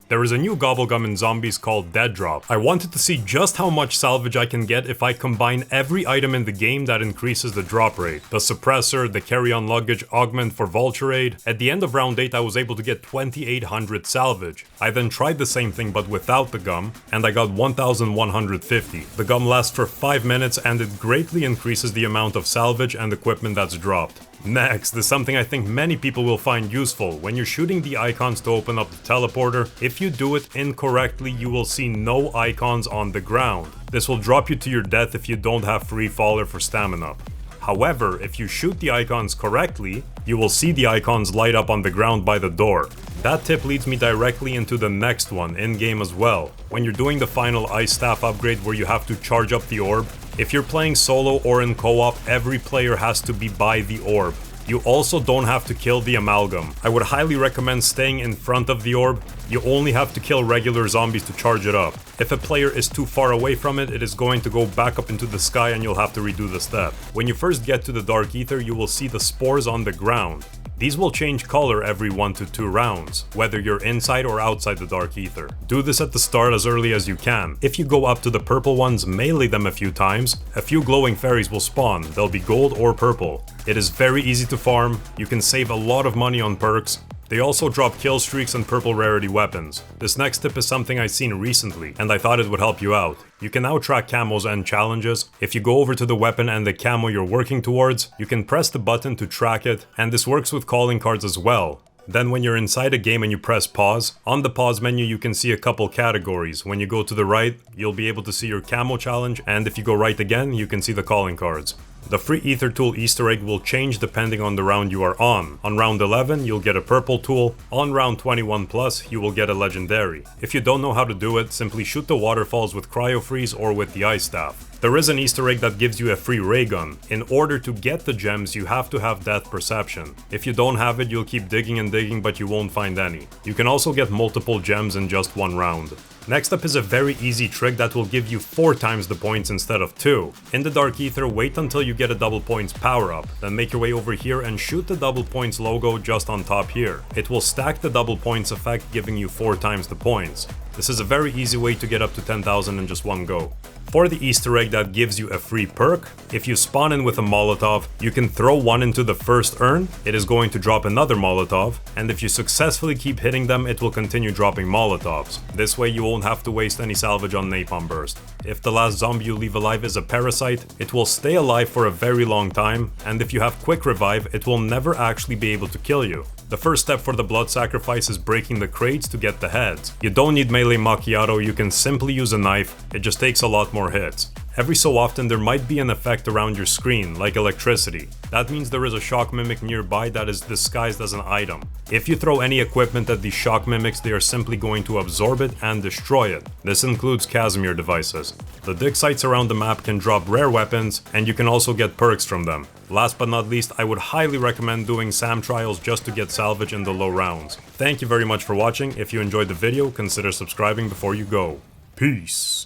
There is a new gobblegum in zombies called Dead Drop. I wanted to see just how much salvage I can get if I combine every item in the game that increases the drop rate. The suppressor, the carry-on luggage augment for vulture aid. At the end of round 8 I was able to get 2800 salvage. I then tried the same thing but without the gum, and I got 1150. The gum lasts for 5 minutes and it greatly increases the amount of salvage and equipment that's dropped. Next is something I think many people will find useful. When you're shooting the icons to open up the teleporter, if you do it incorrectly, you will see no icons on the ground. This will drop you to your death if you don't have free fall or for stamina. However, if you shoot the icons correctly, you will see the icons light up on the ground by the door. That tip leads me directly into the next one, in-game as well. When you're doing the final ice staff upgrade where you have to charge up the orb, if you're playing solo or in co-op, every player has to be by the orb. You also don't have to kill the amalgam. I would highly recommend staying in front of the orb. You only have to kill regular zombies to charge it up. If a player is too far away from it, it is going to go back up into the sky and you'll have to redo the step. When you first get to the Dark Ether, you will see the spores on the ground. These will change color every 1 to 2 rounds, whether you're inside or outside the Dark Ether. Do this at the start as early as you can. If you go up to the purple ones, melee them a few times, a few glowing fairies will spawn. They'll be gold or purple. It is very easy to farm, you can save a lot of money on perks. They also drop kill streaks and purple rarity weapons. This next tip is something I've seen recently, and I thought it would help you out. You can now track camos and challenges. If you go over to the weapon and the camo you're working towards, you can press the button to track it, and this works with calling cards as well. Then when you're inside a game and you press pause, on the pause menu you can see a couple categories. When you go to the right, you'll be able to see your camo challenge, and if you go right again, you can see the calling cards. The free ether tool Easter egg will change depending on the round you are on. On round 11, you'll get a purple tool. On round 21 plus, you will get a legendary. If you don't know how to do it, simply shoot the waterfalls with cryo freeze or with the ice staff. There is an Easter egg that gives you a free ray gun. In order to get the gems, you have to have depth perception. If you don't have it, you'll keep digging and digging, but you won't find any. You can also get multiple gems in just one round. Next up is a very easy trick that will give you 4 times the points instead of 2. In the Dark Ether, wait until you get a double points power up, then make your way over here and shoot the double points logo just on top here. It will stack the double points effect, giving you 4 times the points. This is a very easy way to get up to 10,000 in just one go. For the Easter egg that gives you a free perk, if you spawn in with a Molotov, you can throw one into the first urn, it is going to drop another Molotov, and if you successfully keep hitting them, it will continue dropping Molotovs. This way you won't have to waste any salvage on Napalm Burst. If the last zombie you leave alive is a parasite, it will stay alive for a very long time, and if you have quick revive, it will never actually be able to kill you. The first step for the blood sacrifice is breaking the crates to get the heads. You don't need melee macchiato, you can simply use a knife, it just takes a lot more hits. Every so often there might be an effect around your screen, like electricity. That means there is a shock mimic nearby that is disguised as an item. If you throw any equipment at these shock mimics, they are simply going to absorb it and destroy it. This includes Casimir devices. The dig sites around the map can drop rare weapons, and you can also get perks from them. Last but not least, I would highly recommend doing SAM trials just to get salvage in the low rounds. Thank you very much for watching. If you enjoyed the video, consider subscribing before you go. Peace.